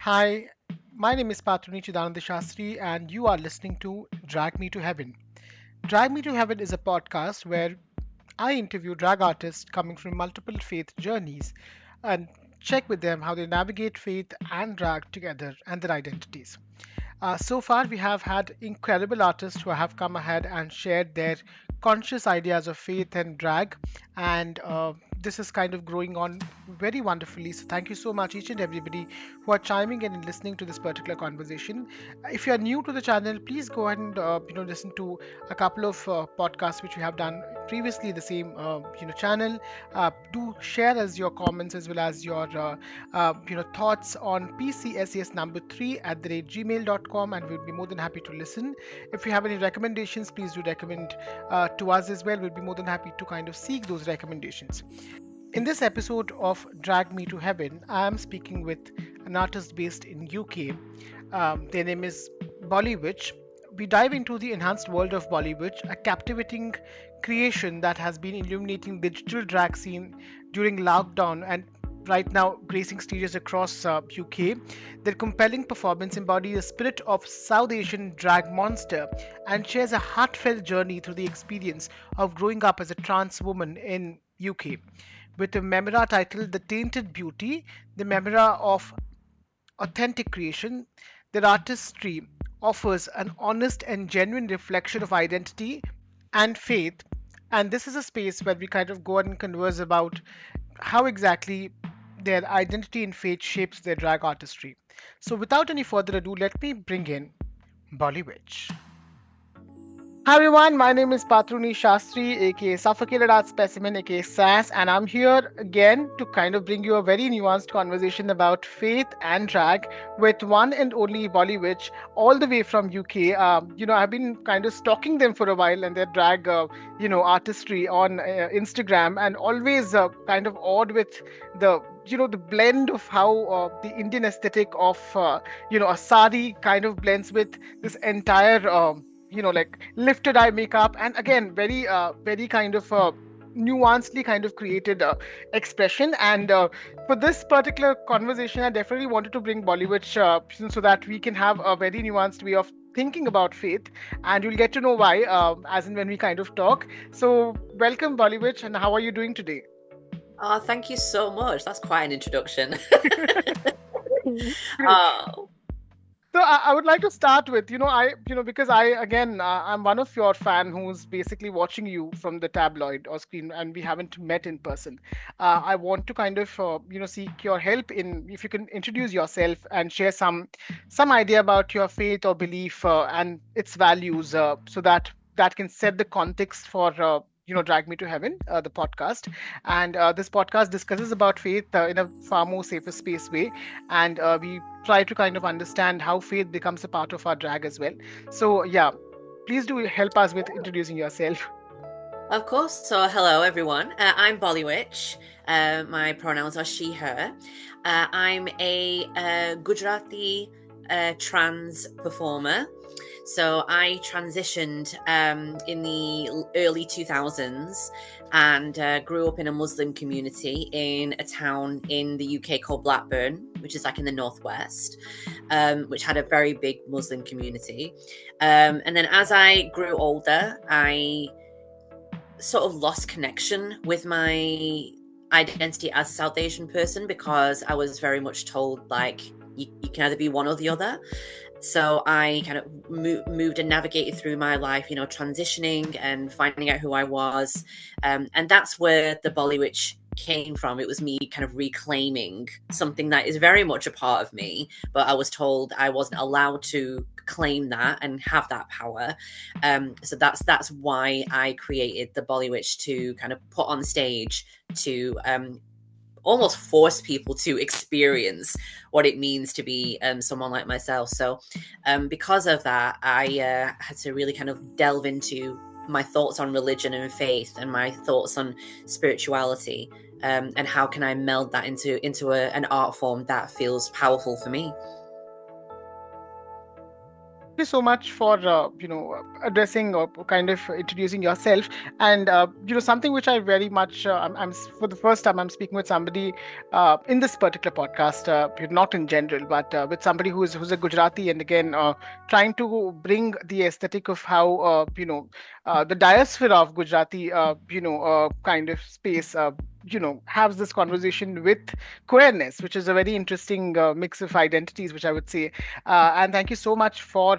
Hi, my name is Patruni Chidananda Shastri, and you are listening to Drag Me to Heaven. Drag Me to Heaven is a podcast where I interview drag artists coming from multiple faith journeys and check with them how they navigate faith and drag together and their identities. So far, we have had incredible artists who have come ahead and shared their conscious ideas of faith and drag, and this is kind of growing on very wonderfully. So, thank you so much, each and everybody who are chiming in and listening to this particular conversation. If you are new to the channel, please go ahead and listen to a couple of podcasts which we have done previously the same channel. Do share as your comments as well as your thoughts on pcses number 3 at the rate gmail.com, and we'll be more than happy to listen. If you have any recommendations, please do recommend to us as well. We'll be more than happy to kind of seek those recommendations. In this episode of Drag Me to Heaven, I am speaking with an artist based in UK. Their name is Bollyvvitch. We dive into the enhanced world of Bollyvvitch, a captivating creation that has been illuminating the digital drag scene during lockdown and right now gracing stages across UK. Their compelling performance embodies the spirit of South Asian drag monster and shares a heartfelt journey through the experience of growing up as a trans woman in UK. With a memoir titled The Tainted Beauty, the memoir of authentic creation, their artistry offers an honest and genuine reflection of identity and faith. And this is a space where we kind of go and converse about how exactly their identity and faith shapes their drag artistry. So, without any further ado, let me bring in Bollywood. Hi everyone, my name is Patruni Shastri, aka Suffocated Art Specimen, aka SAS, and I'm here again to kind of bring you a very nuanced conversation about faith and drag with one and only Bollywood, all the way from UK. I've been kind of stalking them for a while and their drag, artistry on Instagram, and always kind of awed with the blend of how the Indian aesthetic of a sari kind of blends with this entire like lifted eye makeup, and again very kind of nuancedly kind of created expression. And for this particular conversation, I definitely wanted to bring Bollywood so that we can have a very nuanced way of thinking about faith, and you'll get to know why as and when we kind of talk. So welcome Bollywood, and how are you doing today? Oh, thank you so much. That's quite an introduction. Great. Oh, So I would like to start with, because I'm one of your fan who's basically watching you from the tabloid or screen, and we haven't met in person. I want to kind of, seek your help in if you can introduce yourself and share some idea about your faith or belief and its values, so that that can set the context for. Drag Me to Heaven, the podcast. And this podcast discusses about faith in a far more safer space way. And we try to kind of understand how faith becomes a part of our drag as well. So, yeah, please do help us with introducing yourself. of course. So, hello, everyone. I'm Bollyvvitch. My pronouns are she, her. I'm a Gujarati trans performer. So, I transitioned in the early 2000s and grew up in a Muslim community in a town in the UK called Blackburn, which is like in the northwest, which had a very big Muslim community. And then as I grew older, I sort of lost connection with my identity as a South Asian person because I was very much told like you can either be one or the other. So I kind of moved and navigated through my life, transitioning and finding out who I was. And that's where the Bollywood came from. It was me kind of reclaiming something that is very much a part of me, but I was told I wasn't allowed to claim that and have that power. So that's why I created the Bollywood to kind of put on stage to almost force people to experience what it means to be someone like myself. So because of that, I had to really kind of delve into my thoughts on religion and faith and my thoughts on spirituality, and how can I meld that into an art form that feels powerful for me. you so much for addressing or kind of introducing yourself. And something which I very much for the first time I'm speaking with somebody in this particular podcast, not in general, but with somebody who's a Gujarati, and again trying to bring the aesthetic of how the diaspora of Gujarati kind of space has this conversation with queerness, which is a very interesting mix of identities, which I would say. And thank you so much for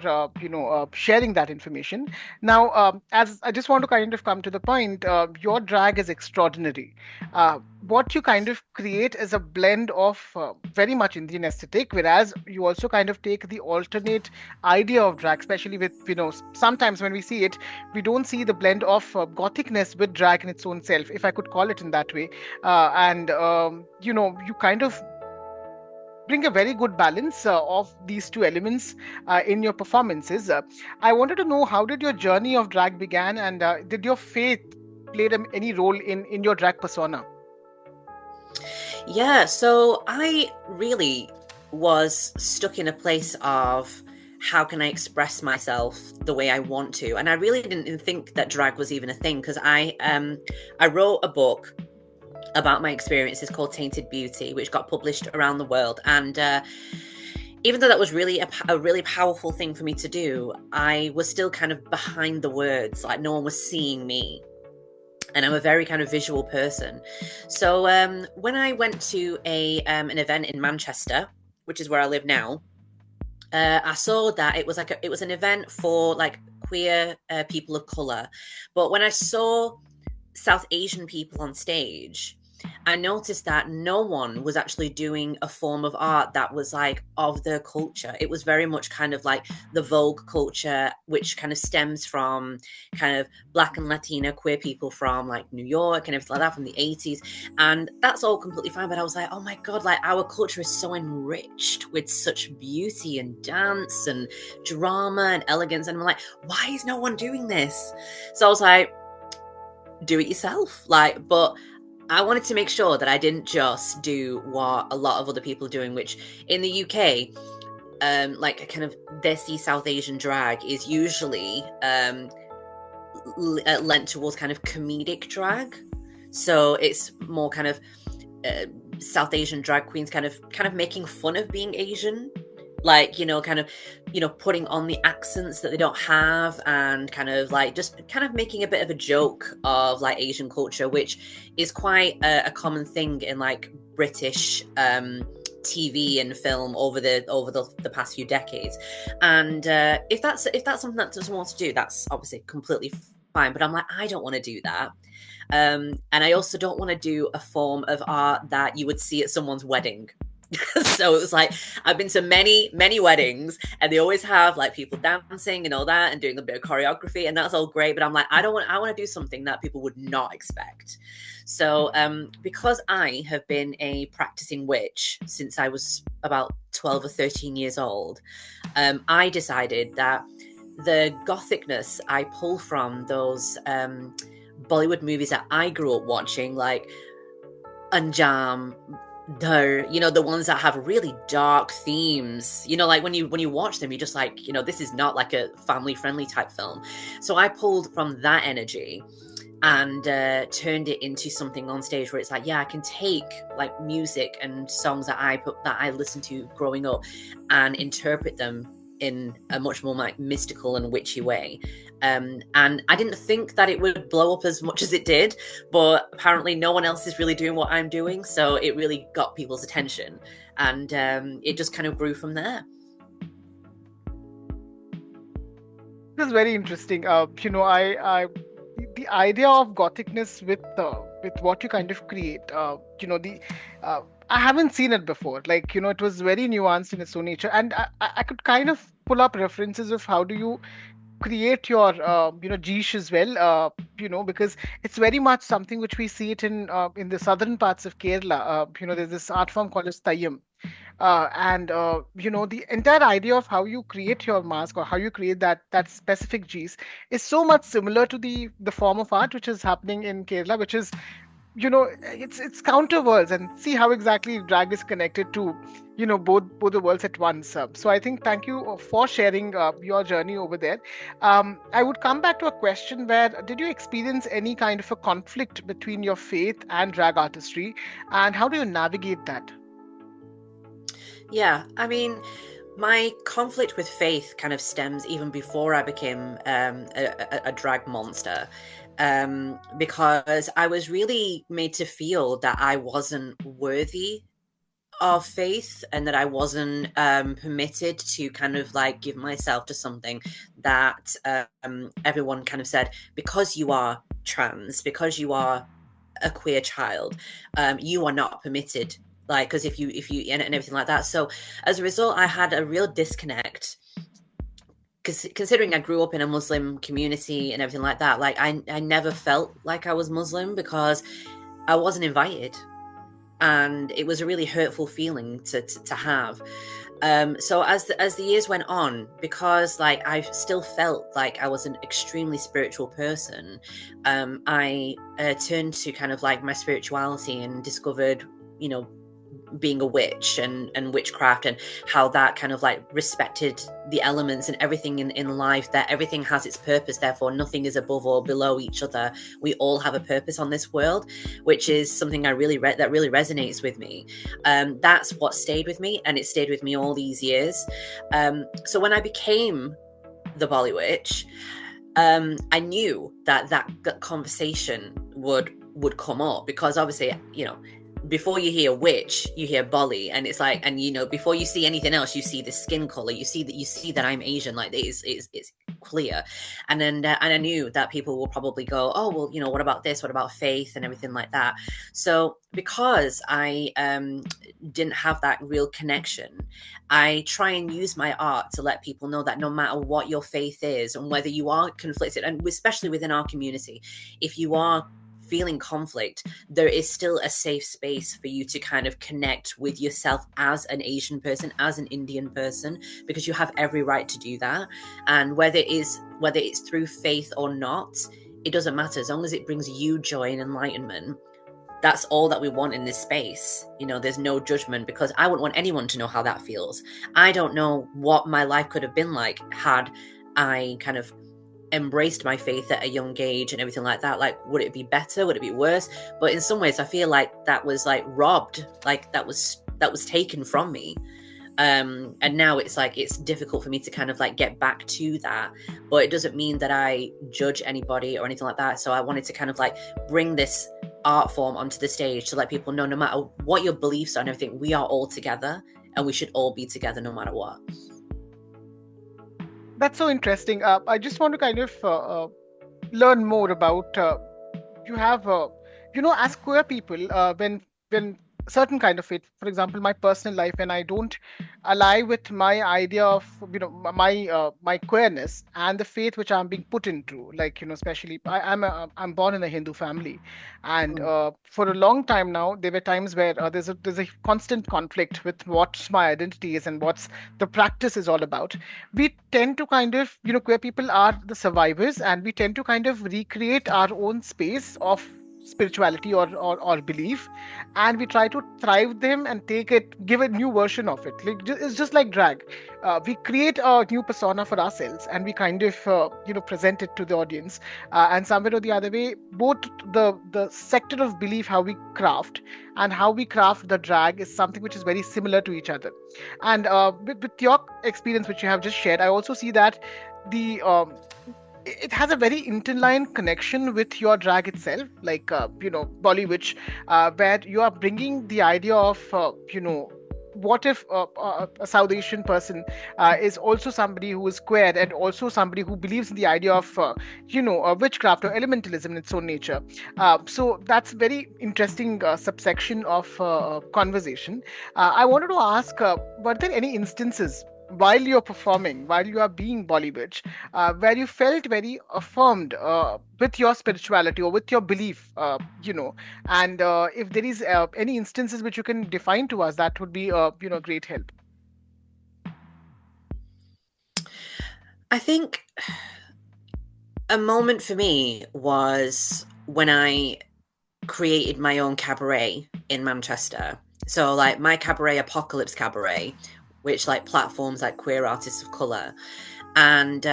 sharing that information. Now, as I just want to kind of come to the point, your drag is extraordinary. What you kind of create is a blend of very much Indian aesthetic, whereas you also kind of take the alternate idea of drag, especially with sometimes when we see it, we don't see the blend of gothicness with drag in its own self, if I could call it in that way. And you kind of bring a very good balance of these two elements in your performances. I wanted to know, how did your journey of drag began, and did your faith played any role in your drag persona? Yeah, so I really was stuck in a place of how can I express myself the way I want to, and I really didn't even think that drag was even a thing because I wrote a book about my experiences called Tainted Beauty, which got published around the world, and even though that was really a really powerful thing for me to do, I was still kind of behind the words, like no one was seeing me. And I'm a very kind of visual person. So when I went to an event in Manchester, which is where I live now, I saw that it was an event for like queer people of color. But when I saw South Asian people on stage, I noticed that no one was actually doing a form of art that was like of their culture. It was very much kind of like the Vogue culture, which kind of stems from kind of Black and Latina queer people from like New York and everything like that from the 80s. And that's all completely fine. But I was like, oh my God, like our culture is so enriched with such beauty and dance and drama and elegance. And I'm like, why is no one doing this? So I was like, do it yourself. Like, but I wanted to make sure that I didn't just do what a lot of other people are doing, which in the UK, like a kind of desi South Asian drag is usually lent towards kind of comedic drag. So it's more kind of uh, South Asian drag queens kind of making fun of being Asian, like kind of putting on the accents that they don't have, and kind of like just kind of making a bit of a joke of like Asian culture, which is quite a common thing in like British TV and film over the past few decades. And if that's something that doesn't want to do, that's obviously completely fine. But I'm like, I don't want to do that. And I also don't want to do a form of art that you would see at someone's wedding. So it was like, I've been to many weddings, and they always have like people dancing and all that and doing a bit of choreography, and that's all great, but I'm like, I want to do something that people would not expect. So because I have been a practicing witch since I was about 12 or 13 years old, I decided that the gothicness I pull from those Bollywood movies that I grew up watching, like Anjam, the ones that have really dark themes, like when you watch them, you're just like, this is not like a family friendly type film. So I pulled from that energy and turned it into something on stage where it's like, yeah, I can take like music and songs that I listened to growing up and interpret them in a much more like mystical and witchy way. And I didn't think that it would blow up as much as it did, but apparently no one else is really doing what I'm doing, so it really got people's attention, and it just kind of grew from there. This is very interesting. The idea of gothicness with what you kind of create. The I haven't seen it before. Like, it was very nuanced in its own nature, and I could kind of pull up references of how do you create your geesh as well, because it's very much something which we see it in the southern parts of Kerala. There's this art form called as tayyam, and the entire idea of how you create your mask or how you create that specific geese is so much similar to the form of art which is happening in Kerala, which is it's counter worlds, and see how exactly drag is connected to both the worlds at once. So I think thank you for sharing your journey over there. I would come back to a question: where did you experience any kind of a conflict between your faith and drag artistry, and how do you navigate that? Yeah, I mean, my conflict with faith kind of stems even before I became a drag monster, because I was really made to feel that I wasn't worthy of faith and that I wasn't permitted to kind of like give myself to something that everyone kind of said, because you are trans, because you are a queer child, you are not permitted, like, because if you and everything like that. So as a result, I had a real disconnect, because considering I grew up in a Muslim community and everything like that, like I never felt like I was Muslim because I wasn't invited, and it was a really hurtful feeling to have. So as the years went on, because like I still felt like I was an extremely spiritual person, I turned to kind of like my spirituality and discovered, you know, being a witch and witchcraft, and how that kind of like respected the elements and everything in life, that everything has its purpose, therefore nothing is above or below each other. We all have a purpose on this world, which is something I really that really resonates with me. That's what stayed with me, and it stayed with me all these years. So when I became the Bollyvvitch, I knew that that conversation would come up, because obviously, before you hear witch, you hear Bolly, and it's like, and before you see anything else, you see the skin color, you see that I'm Asian, like it's clear. And then and I knew that people will probably go, oh well, what about this, what about faith and everything like that. So because I didn't have that real connection, I try and use my art to let people know that no matter what your faith is, and whether you are conflicted, and especially within our community, if you are feeling conflict, there is still a safe space for you to kind of connect with yourself as an Asian person, as an Indian person, because you have every right to do that. And whether it's through faith or not, it doesn't matter, as long as it brings you joy and enlightenment. That's all that we want in this space. There's no judgment, because I wouldn't want anyone to know how that feels. I don't know what my life could have been like had I kind of embraced my faith at a young age and everything like that. Like, would it be better, would it be worse? But in some ways I feel like that was like robbed, like that was taken from me. And now it's like it's difficult for me to kind of like get back to that. But it doesn't mean that I judge anybody or anything like that. So I wanted to kind of like bring this art form onto the stage to let people know, no matter what your beliefs are and everything, we are all together, and we should all be together no matter what. That's so interesting. I just want to kind of learn more about you have as queer people, when certain kind of it, for example my personal life, when I don't align with my idea of my queerness and the faith which I'm being put into, like especially I'm born in a Hindu family, and Mm. for a long time now there were times where there's a constant conflict with what my identity is and what's the practice is all about. We tend to kind of, queer people are the survivors, and we tend to kind of recreate our own space of spirituality or belief, and we try to thrive them and take it, give a new version of it. Like, it's just like drag. We create a new persona for ourselves, and we kind of present it to the audience, and somewhere or the other way, both the sector of belief, how we craft, and how we craft the drag, is something which is very similar to each other. And with your experience, which you have just shared, I also see that the it has a very interline connection with your drag itself, like Bollywood, where you are bringing the idea of what if a South Asian person is also somebody who is queer, and also somebody who believes in the idea of witchcraft or elementalism in its own nature. So that's very interesting subsection of conversation. I wanted to ask, were there any instances while you're performing, while you are being Bollywood, where you felt very affirmed with your spirituality or with your belief, and if there is any instances which you can define to us, that would be great help. I think a moment for me was when I created my own cabaret in Manchester. So like my cabaret, Apocalypse Cabaret, which like platforms like queer artists of color. And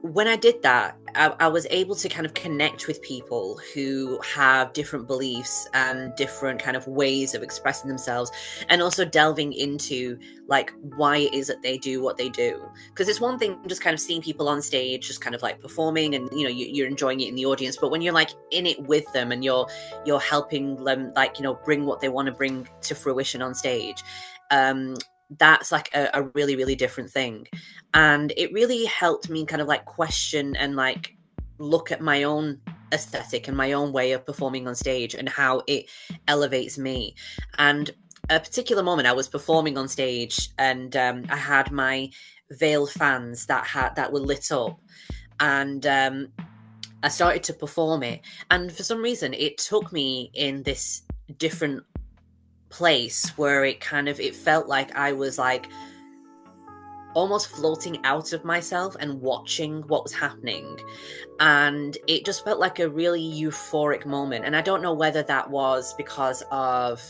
when I did that, I was able to kind of connect with people who have different beliefs and different kind of ways of expressing themselves, and also delving into like why it is that they do what they do. Because it's one thing just kind of seeing people on stage, just kind of like performing, and you're enjoying it in the audience. But when you're like in it with them, and you're helping them, like bring what they want to bring to fruition on stage, that's like a really, really different thing. And it really helped me kind of like question and like look at my own aesthetic and my own way of performing on stage and how it elevates me. And a particular moment, I was performing on stage, and I had my veiled fans that were lit up, and I started to perform it, and for some reason it took me in this different place where it felt like I was like almost floating out of myself and watching what was happening. And it just felt like a really euphoric moment. And I don't know whether that was because of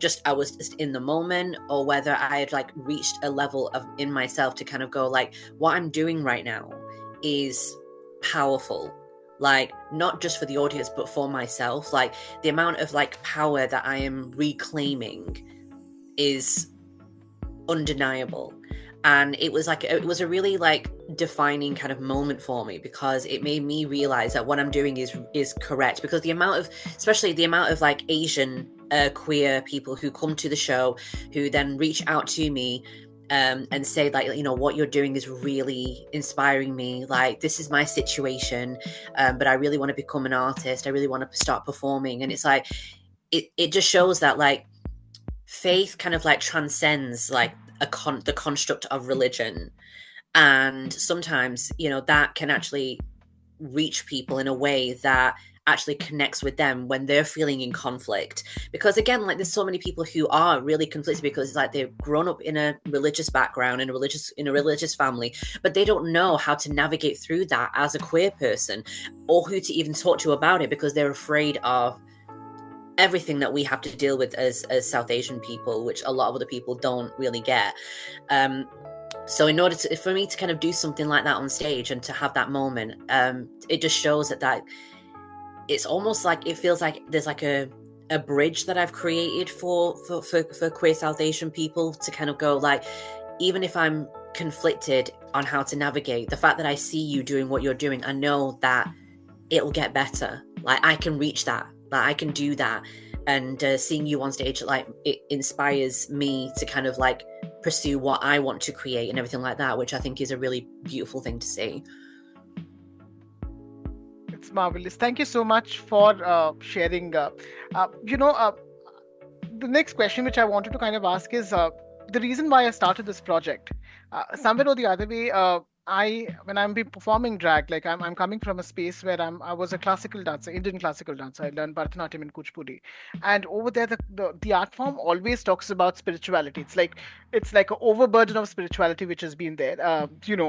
just I was just in the moment, or whether I had like reached a level of in myself to kind of go like, what I'm doing right now is powerful. Like, not just for the audience, but for myself. Like, the amount of like power that I am reclaiming is undeniable. And it was a really like defining kind of moment for me, because it made me realize that what I'm doing is correct. Because the amount of, especially the amount of like Asian queer people who come to the show, who then reach out to me and say like, what you're doing is really inspiring me, like this is my situation, but I really want to become an artist, I really want to start performing. And it's like it just shows that like faith kind of like transcends like the construct of religion. And sometimes that can actually reach people in a way that actually connects with them when they're feeling in conflict. Because again, like there's so many people who are really conflicted because it's like they've grown up in a religious background, in a religious family, but they don't know how to navigate through that as a queer person, or who to even talk to about it, because they're afraid of everything that we have to deal with as South Asian people, which a lot of other people don't really get. So in order for me to kind of do something like that on stage and to have that moment, it just shows that it's almost like it feels like there's like a bridge that I've created for queer South Asian people to kind of go like, even if I'm conflicted on how to navigate, the fact that I see you doing what you're doing, I know that it'll get better. Like I can reach that. Like I can do that. And seeing you on stage, like it inspires me to kind of like pursue what I want to create and everything like that, which I think is a really beautiful thing to see. It's marvelous. Thank you so much for sharing. Uh, you know, uh, the next question which I wanted to kind of ask is the reason why I started this project. Somewhere or the other way, when I'm performing drag, like I'm coming from a space where I was a classical dancer, Indian classical dancer. I learned Bharatanatyam in Kuchipudi, and over there the art form always talks about spirituality. It's like an overburden of spirituality which has been there.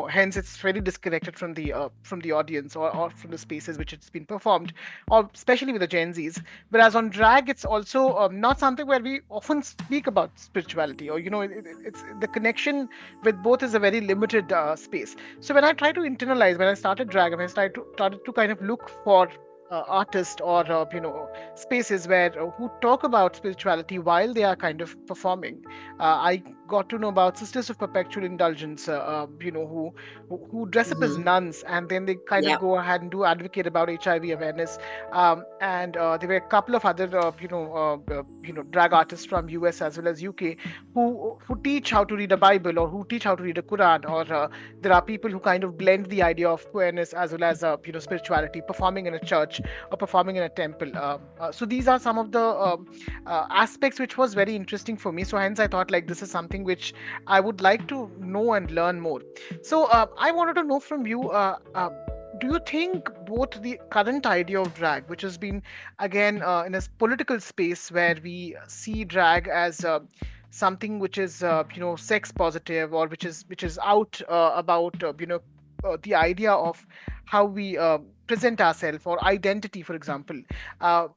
Hence it's very disconnected from the audience, or from the spaces which it's been performed, or especially with the Gen Zs. Whereas on drag, it's also not something where we often speak about spirituality, or it's the connection with both is a very limited space. So when I try to internalize, when I started drag, when I started to kind of look for artists, or spaces where who talk about spirituality while they are kind of performing. I got to know about Sisters of Perpetual Indulgence, who dress up as Mm-hmm. nuns, and then they kind of Yeah. go ahead and do advocate about HIV awareness. And there were a couple of other drag artists from US as well as UK who teach how to read a Bible, or who teach how to read a Quran, or there are people who kind of blend the idea of queerness as well as spirituality, performing in a church or performing in a temple. So these are some of the aspects which was very interesting for me. So hence I thought like this is something which I would like to know and learn more. So I wanted to know from you. Do you think both the current idea of drag, which has been again in a political space where we see drag as something which is sex positive, or which is out about the idea of how we present ourselves, or identity, for example, uh,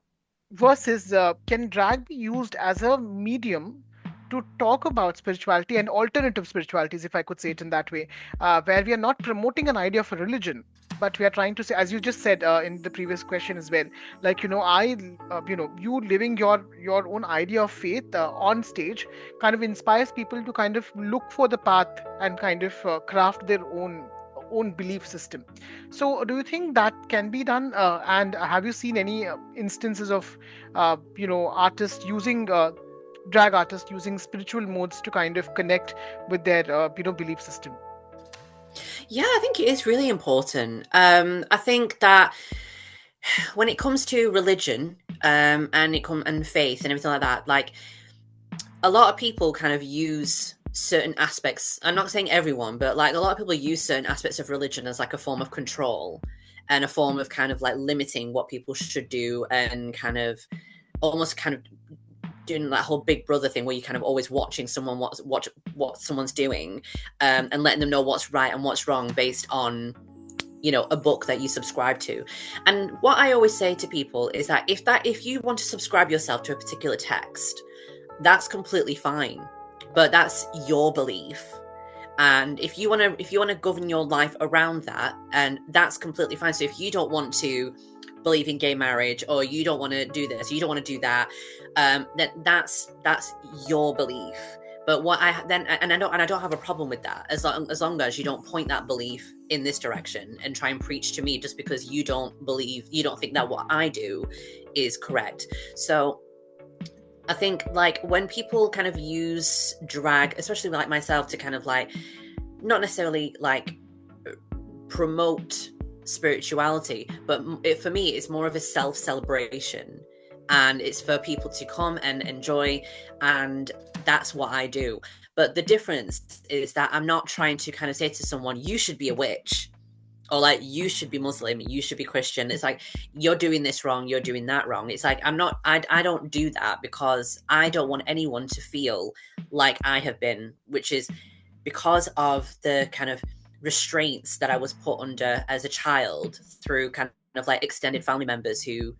versus can drag be used as a medium to talk about spirituality and alternative spiritualities, if I could say it in that way, where we are not promoting an idea of a religion, but we are trying to say, as you just said in the previous question as well, like you living your own idea of faith on stage kind of inspires people to kind of look for the path and kind of craft their own belief system. So, do you think that can be done? And have you seen any instances of, artists using drag artists using spiritual modes to kind of connect with their, belief system? Yeah, I think it is really important. I think that when it comes to religion, and faith and everything like that, like a lot of people kind of use certain aspects. I'm not saying everyone, but like a lot of people use certain aspects of religion as like a form of control and a form of kind of like limiting what people should do, and kind of almost kind of doing that whole Big Brother thing where you're kind of always watching someone watch what someone's doing, and letting them know what's right and what's wrong based on a book that you subscribe to. And what I always say to people is that if you want to subscribe yourself to a particular text, that's completely fine, but that's your belief. And if you want to govern your life around that, and that's completely fine. So if you don't want to believe in gay marriage, or you don't want to do this, you don't want to do that, then that's your belief. But what I then and I don't have a problem with that, as long as you don't point that belief in this direction and try and preach to me just because you don't think that what I do is correct. So I think like when people kind of use drag, especially like myself, to kind of like not necessarily like promote spirituality, but for me it's more of a self-celebration, and it's for people to come and enjoy, and that's what I do. But the difference is that I'm not trying to kind of say to someone, you should be a witch, or like you should be Muslim, you should be Christian. It's like, you're doing this wrong, you're doing that wrong. It's like I don't do that, because I don't want anyone to feel like I have been, which is because of the kind of restraints that I was put under as a child through kind of like extended family members who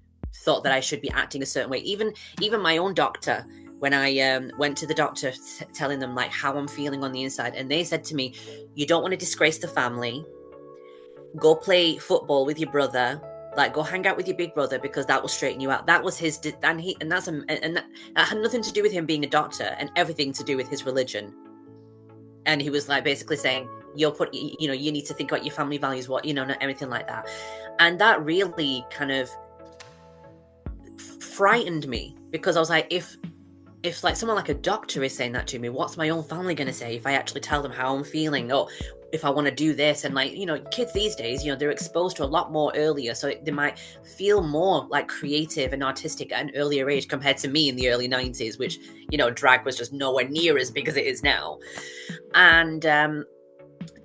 thought that I should be acting a certain way. Even my own doctor, when I went to the doctor telling them like how I'm feeling on the inside, and they said to me, you don't want to disgrace the family, go play football with your brother, like go hang out with your big brother, because that will straighten you out. That was his, and that had nothing to do with him being a doctor, and everything to do with his religion. And he was like basically saying, you need to think about your family values, not everything like that. And that really kind of frightened me, because I was like, if like someone like a doctor is saying that to me, what's my own family going to say if I actually tell them how I'm feeling, or if I want to do this? And like, kids these days, they're exposed to a lot more earlier, so they might feel more like creative and artistic at an earlier age compared to me in the early 90s, which drag was just nowhere near as big as it is now. And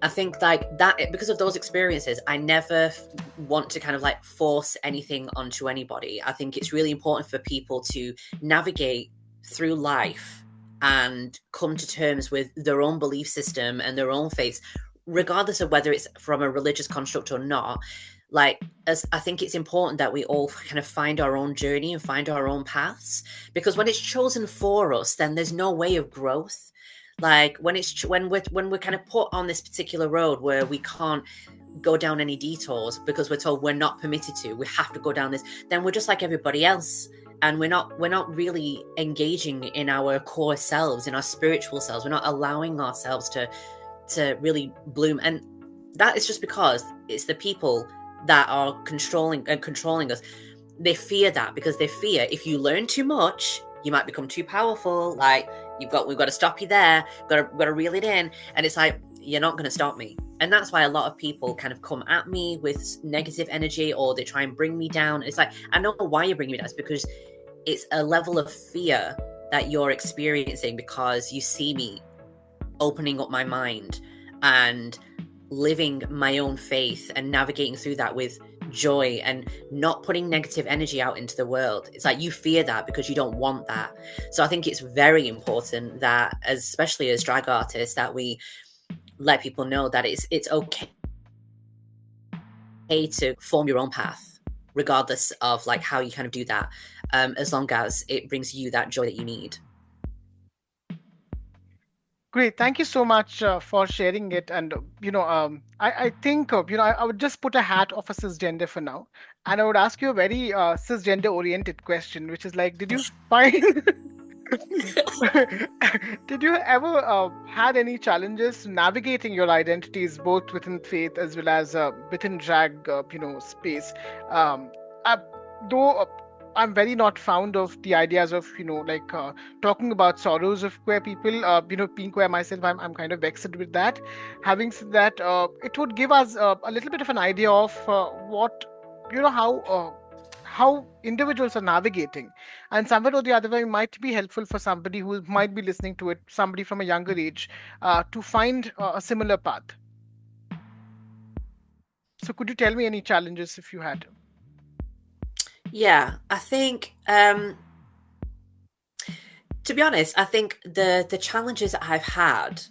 I think like that, because of those experiences, I never want to kind of like force anything onto anybody. I think it's really important for people to navigate through life and come to terms with their own belief system and their own faiths, regardless of whether it's from a religious construct or not. Like, as I think it's important that we all kind of find our own journey and find our own paths, because when it's chosen for us, then there's no way of growth. Like when we're kind of put on this particular road where we can't go down any detours because we're told we're not permitted to, we have to go down this, then we're just like everybody else, and we're not really engaging in our core selves, in our spiritual selves. We're not allowing ourselves to really bloom. And that is just because it's the people that are controlling us. They fear that, because they fear if you learn too much, you might become too powerful. Like, we've got to stop you there. Got to reel it in. And it's like, you're not going to stop me. And that's why a lot of people kind of come at me with negative energy, or they try and bring me down. It's like, I know why you're bringing me down. It's because it's a level of fear that you're experiencing, because you see me opening up my mind and living my own faith and navigating through that with joy and not putting negative energy out into the world. It's like you fear that because you don't want that. So I think it's very important that, especially as drag artists, that we let people know that it's okay to form your own path, regardless of like how you kind of do that. as long as it brings you that joy that you need. Great. Thank you so much for sharing it. And, I think, I would just put a hat of a cisgender for now. And I would ask you a very cisgender oriented question, which is like, did you find, did you ever had any challenges navigating your identities both within faith as well as within drag, space? Um, I, though I'm very not fond of the ideas of talking about sorrows of queer people. Being queer myself, I'm kind of vexed with that. Having said that, it would give us a little bit of an idea of what you know how individuals are navigating, and somewhere or the other way might be helpful for somebody who might be listening to it, somebody from a younger age, to find a similar path. So could you tell me any challenges if you had? Yeah, I think to be honest, I think the challenges that I've had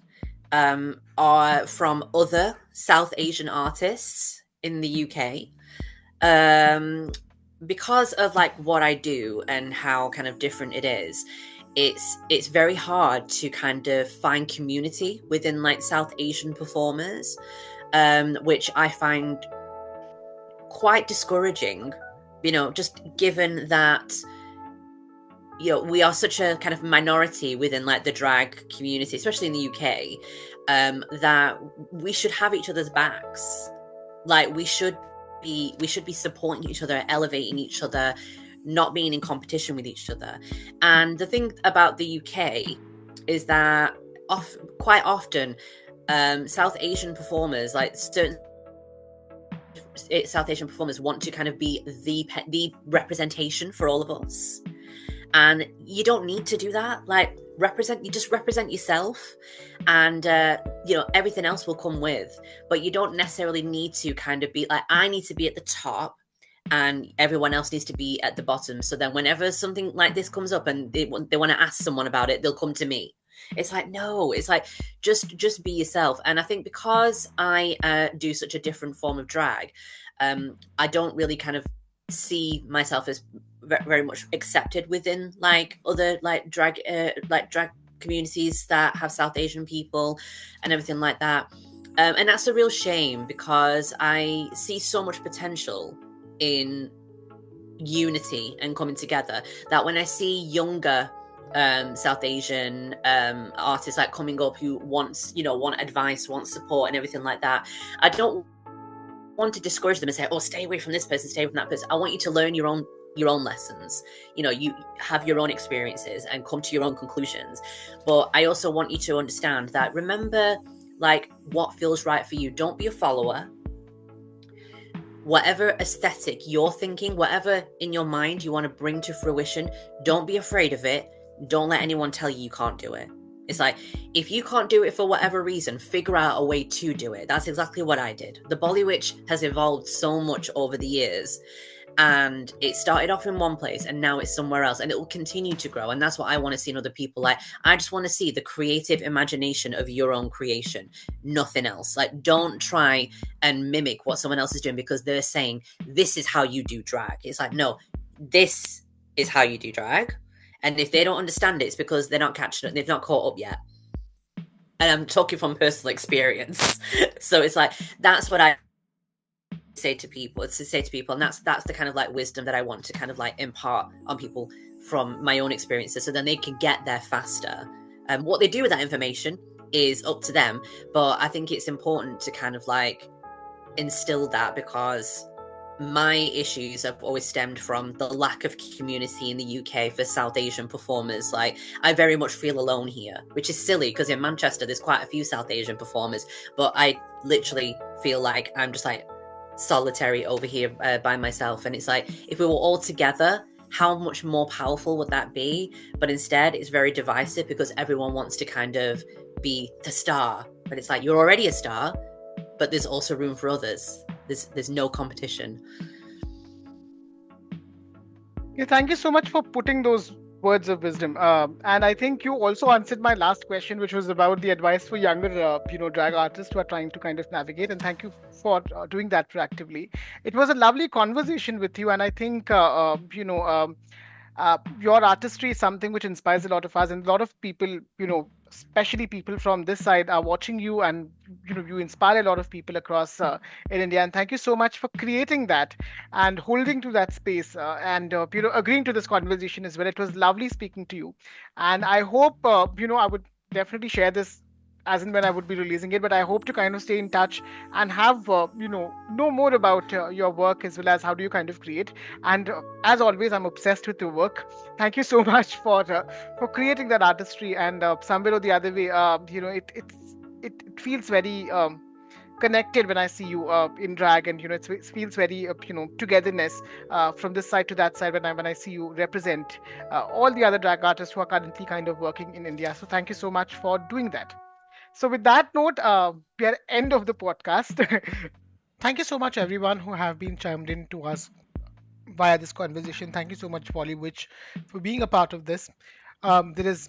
are from other South Asian artists in the UK. Because of like what I do and how kind of different it is, it's very hard to kind of find community within like South Asian performers, which I find quite discouraging. Just given that we are such a kind of minority within like the drag community, especially in the UK, that we should have each other's backs. Like we should be supporting each other, elevating each other, not being in competition with each other. And the thing about the UK is that quite often South Asian performers, like certain South Asian performers, want to kind of be the representation for all of us, and you don't need to do that. Like you just represent yourself, and everything else will come with. But you don't necessarily need to kind of be like, I need to be at the top and everyone else needs to be at the bottom, so then whenever something like this comes up and they want to ask someone about it, they'll come to me. It's like, no, it's like, just be yourself. And I think because I do such a different form of drag, I don't really kind of see myself as very much accepted within like other drag communities that have South Asian people and everything like that. And that's a real shame, because I see so much potential in unity and coming together, that when I see younger South Asian artists like coming up who want advice, want support and everything like that, I don't want to discourage them and say, oh, stay away from this person, stay away from that person. I want you to learn your own lessons. You have your own experiences and come to your own conclusions. But I also want you to understand that, remember, like, what feels right for you. Don't be a follower. Whatever aesthetic you're thinking, whatever in your mind you want to bring to fruition, don't be afraid of it. Don't let anyone tell you can't do it. It's like, if you can't do it for whatever reason, figure out a way to do it. That's exactly what I did. The Bollyvvitch has evolved so much over the years, and it started off in one place and now it's somewhere else, and it will continue to grow. And that's what I want to see in other people. Like, I just want to see the creative imagination of your own creation, nothing else. Like, don't try and mimic what someone else is doing because they're saying this is how you do drag. It's like, no, this is how you do drag. And if they don't understand it, it's because they're not catching it. They've not caught up yet. And I'm talking from personal experience. So it's like, that's what I say to people. And that's the kind of like wisdom that I want to kind of like impart on people from my own experiences, so then they can get there faster. What they do with that information is up to them. But I think it's important to kind of like instill that, because my issues have always stemmed from the lack of community in the UK for South Asian performers. Like, I very much feel alone here, which is silly because in Manchester there's quite a few South Asian performers, but I literally feel like I'm just like solitary over here by myself. And it's like, if we were all together, how much more powerful would that be? But instead it's very divisive because everyone wants to kind of be the star. But it's like, you're already a star, but there's also room for others. There's no competition. Yeah, thank you so much for putting those words of wisdom. And I think you also answered my last question, which was about the advice for younger, drag artists who are trying to kind of navigate. And thank you for doing that proactively. It was a lovely conversation with you, and I think, Your artistry is something which inspires a lot of us, and a lot of people, especially people from this side, are watching you, and you inspire a lot of people across in India. And thank you so much for creating that and holding to that space, and agreeing to this conversation as well. It was lovely speaking to you, and I hope I would definitely share this as and when I would be releasing it. But I hope to kind of stay in touch and have know more about your work, as well as how do you kind of create. And as always, I'm obsessed with your work. Thank you so much for creating that artistry. And somewhere or the other way, it feels very connected when I see you in drag, and it feels very togetherness from this side to that side when I see you represent all the other drag artists who are currently kind of working in India. So thank you so much for doing that. So with that note, we are end of the podcast. Thank you so much, everyone who have been chimed in to us via this conversation. Thank you so much, Bollyvvitch, for being a part of this. There is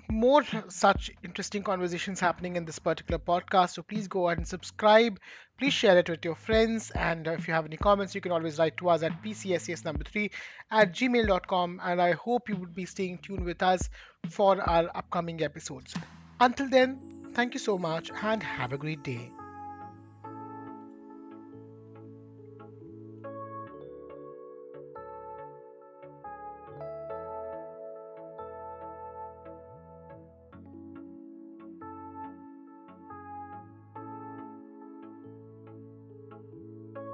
more such interesting conversations happening in this particular podcast. So please go ahead and subscribe. Please share it with your friends. And if you have any comments, you can always write to us at pcscs3 at gmail.com. And I hope you would be staying tuned with us for our upcoming episodes. Until then, thank you so much and have a great day.